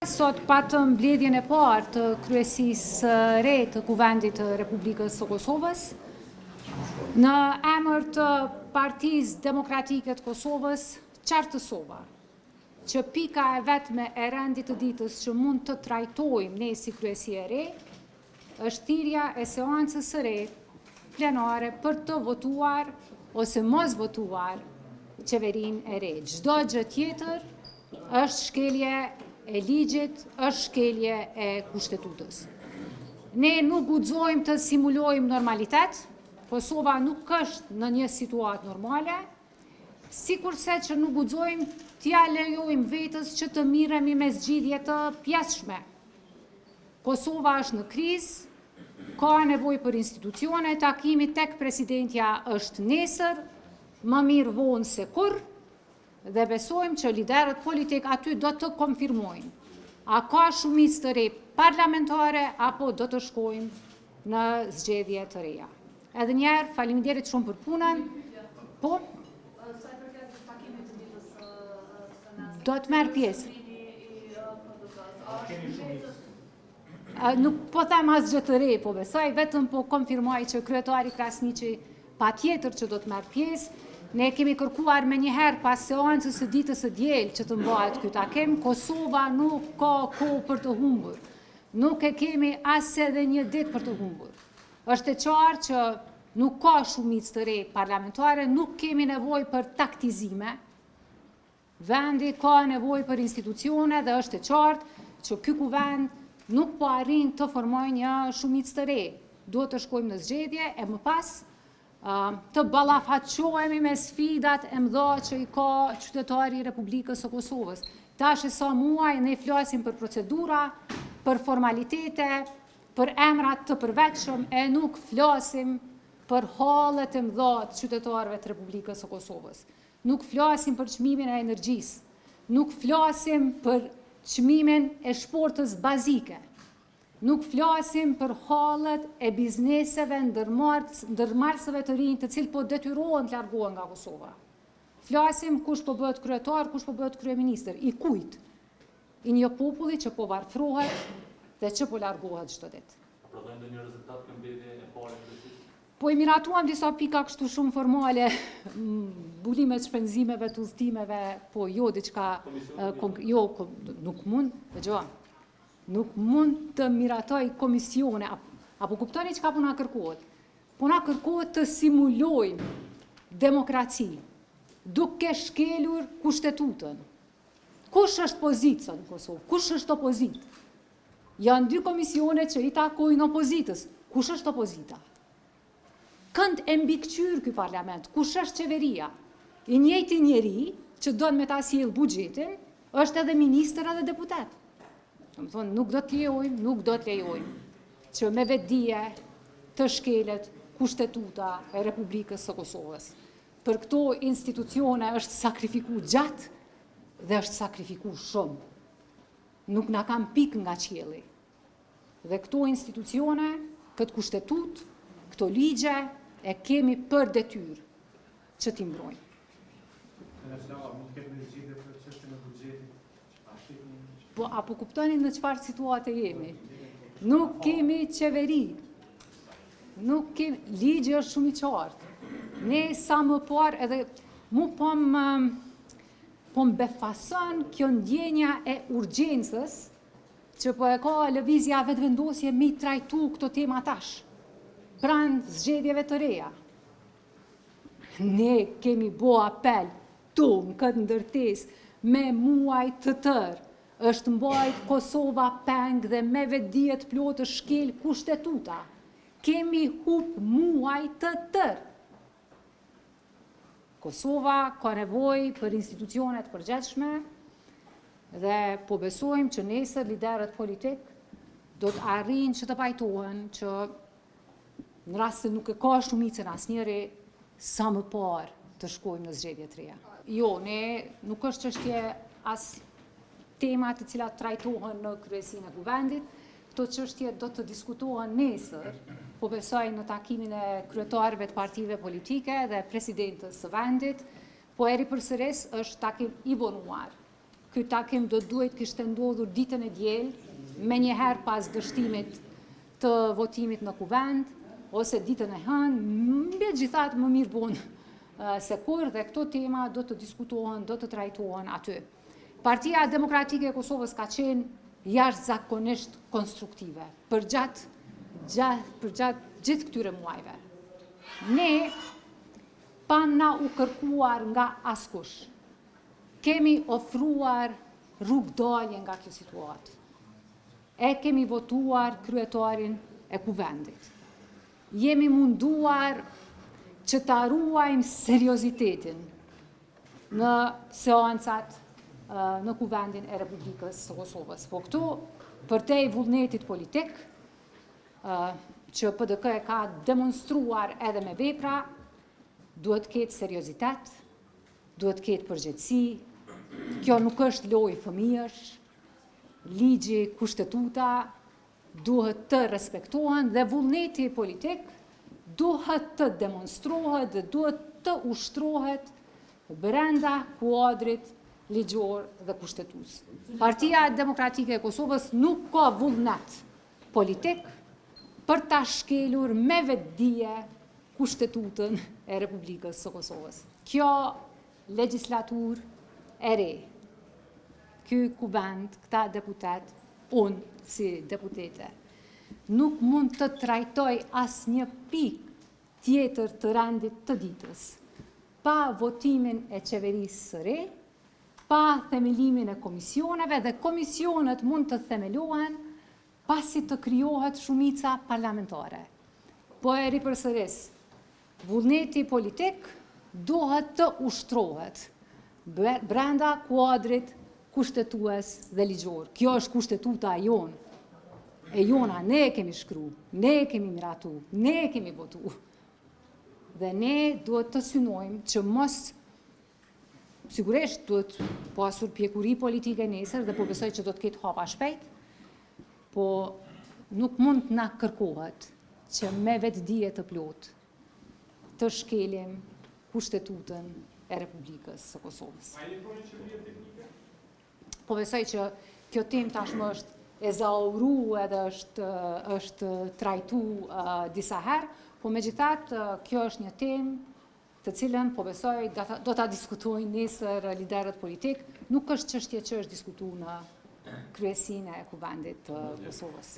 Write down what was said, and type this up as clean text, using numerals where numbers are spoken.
Sot patëm mbledhjen e parë të kryesisë re të Kuvendit të Republikës së Kosovës. Në emër të Partisë Demokratike të Kosovës, qartësova që pika e vetme e rendit të ditës që mund të trajtojmë ne si kryesi e re, është thirrja e seancës së re plenare për të votuar ose mos votuar qeverinë e re. Çdo gjë tjetër është shkelje e ligjit, është shkelje e kushtetutës. Ne nuk guxojmë të simulojmë normalitet, Kosova nuk është në një situatë normale, sikurse që nuk guxojmë t'ja lejojmë vetës që të miremi me zgjidhje të pjesshme. Kosova është në krizë, ka nevojë për institucione, takimi tek presidentja është nesër, më mirë vonë se kurrë, dhe besojmë që liderët politik aty do të konfirmojnë a ka shumicë të re parlamentare apo do të shkojmë në zgjedhje të reja. Edhe njerë, faleminderit shumë për punën, po? Do të merr pjesë. Nuk po them asgjë të re, po besoj, vetëm po konfirmoj që kryetari Krasniqi patjetër që do të merr pjesë. Ne kemi kërkuar me njëherë pas seancës së ditës së diel që të mbahet ky takim, Kosova nuk ka kohë për të humbur. Nuk e kemi as edhe një ditë për të humbur. Është e qartë që nuk ka shumicë të re parlamentare, nuk kemi nevojë për taktizime. Vendi ka nevojë për institucione dhe është e qartë që ky kuvend nuk po arrin të formojë një shumicë të re. Duhet të shkojmë në zgjedhje e më pas të ballafaqohemi me sfidat e mëdha që i ka qytetari i Republikës së Kosovës. Tash e sa muaj ne flasim për procedura, për formalitete, për emrat të përveçshëm e nuk flasim për hallet e mëdha të qytetarëve të Republikës së Kosovës. Nuk flasim për çmimin e energjisë, nuk flasim për çmimin e shportës bazike. Nuk flasim për hallet e bizneseve ndërmarrësve të rinj të cilët po detyrohen të largohen nga Kosova. Flasim kush po bëhet kryetar, kush po bëhet kryeministër, i kujt? I një populli që po varfrohet dhe që po largohet çdo ditë. Prodhojnë ndonjë rezultat në mbledhjen e parë të kryesisë? Po i miratuam disa pika kështu shumë formale, mbulimet shpenzimeve të udhëtimeve, po jo diçka nuk mund, dëgjoj. Nuk mund të miratoj komisione, apo kuptoni çka po na kërkohet? Po na kërkohet të simulojmë demokraci, duke shkelur kushtetutën. Kush është pozica në Kosovë? Kush është opozitë? Janë dy komisione që i takojnë opozitës. Kush është opozita? Kënd e mbikëqyr ky parlament? Kush është qeveria? I njëjti njeri që don me ta sjell buxhetin, është edhe ministër edhe deputet. Nuk do të lejojmë që me vetdije të shkelet kushtetuta e Republikës së Kosovës. Për këto institucione është sakrifiku gjatë dhe është sakrifiku shumë. Nuk na kam pik nga qielli. Dhe këto institucione, këtë kushtetut, këto ligje, e kemi për detyrë që t'i mbrojmë. Po, apo kuptoni në çfarë situate jemi? Nuk kemi qeveri. Nuk kemi, ligji është shumë i qartë. Ne sa më parë edhe mu po befason kjo ndjenja e urgjencës që po e ka lëvizja vetëvendosje mi trajtu këto tema tash, pranë zgjedhjeve të reja. Ne kemi bo apel tonë këtë ndërtesë me muaj të tërë. Është mbajt Kosova peng dhe me vetdije të plotë shkel kushtetuta. Kemi hup muaj të tërë. Kosova ka nevojë për institucione të përgjithshme dhe po besojmë që nesër liderët politik do të arrijnë që të pajtohen që në rast se nuk e ka shumicën asnjëri sa më parë të shkojmë në zgjedhje të reja. Jo, ne nuk është çështje as temat të cilat trajtohen në kryesinë e kuvendit, këto çështje do të diskutohen nesër, po besoj në takimin e kryetarëve të partive politike dhe presidentës së vendit, po eri përsëris është takim i vonuar. ky takim do duhet kishte ndodhur ditën e diel, me njëherë pas dështimit të votimit në kuvend, ose ditën e hënë, megjithatë më mirë bon se kur dhe këto tema do të diskutohen, do të trajtohen aty. Partia Demokratike e Kosovës ka qenë jashtëzakonisht konstruktive për gjatë gjithë këtyre muajve. Ne, pa na u kërkuar nga askush, kemi ofruar rrugdalje nga kjo situatë. E kemi votuar kryetarin e kuvendit. Jemi munduar që ta ruajmë seriozitetin në seancat në kuvendin e Republikës së Kosovës. Po këtu, për te i vullnetit politik, që PDK e ka demonstruar edhe me vepra, duhet ketë seriozitet, duhet ketë përgjegjësi, kjo nuk është lojë fëmijësh, ligji, kushtetuta, duhet të respektohen dhe vullneti politik duhet të demonstrohet dhe duhet të ushtrohet brenda kuadrit ligjor dhe kushtetues. Partia Demokratike e Kosovës nuk ka vullnet politik për ta shkelur me vetdije kushtetutën e Republikës së Kosovës. Kjo legjislatur e re, ky kuvend, këta deputet, unë si deputete, nuk mund të trajtoj asnjë pikë tjetër të rendit të ditës, pa votimin e qeverisë së re, pa themelimin e komisioneve, dhe komisionet mund të themelohen pasi të krijohet shumica parlamentare. Po e ripërsëris, vullneti politik duhet të ushtrohet brenda kuadrit kushtetues dhe ligjor. Kjo është kushtetuta jonë. E jona, ne e kemi shkru, ne e kemi miratu, ne e kemi votu. Dhe ne duhet të synojmë që mos, sigurisht duhet pasur pjekuri politike nesër dhe po besoj që do të ketë hapa shpejt, po nuk mund na kërkohet që me vetdije të plot të shkelim kushtetutën e Republikës së Kosovës. Po besoj që kjo temë tashmë është e zauru edhe është trajtu disa herë, po megjithatë kjo është një temë të cilën po besoj do ta diskutojnë nesër liderët politik, nuk është çështje që është diskutuar në kryesinë e kuvendit të Kosovës.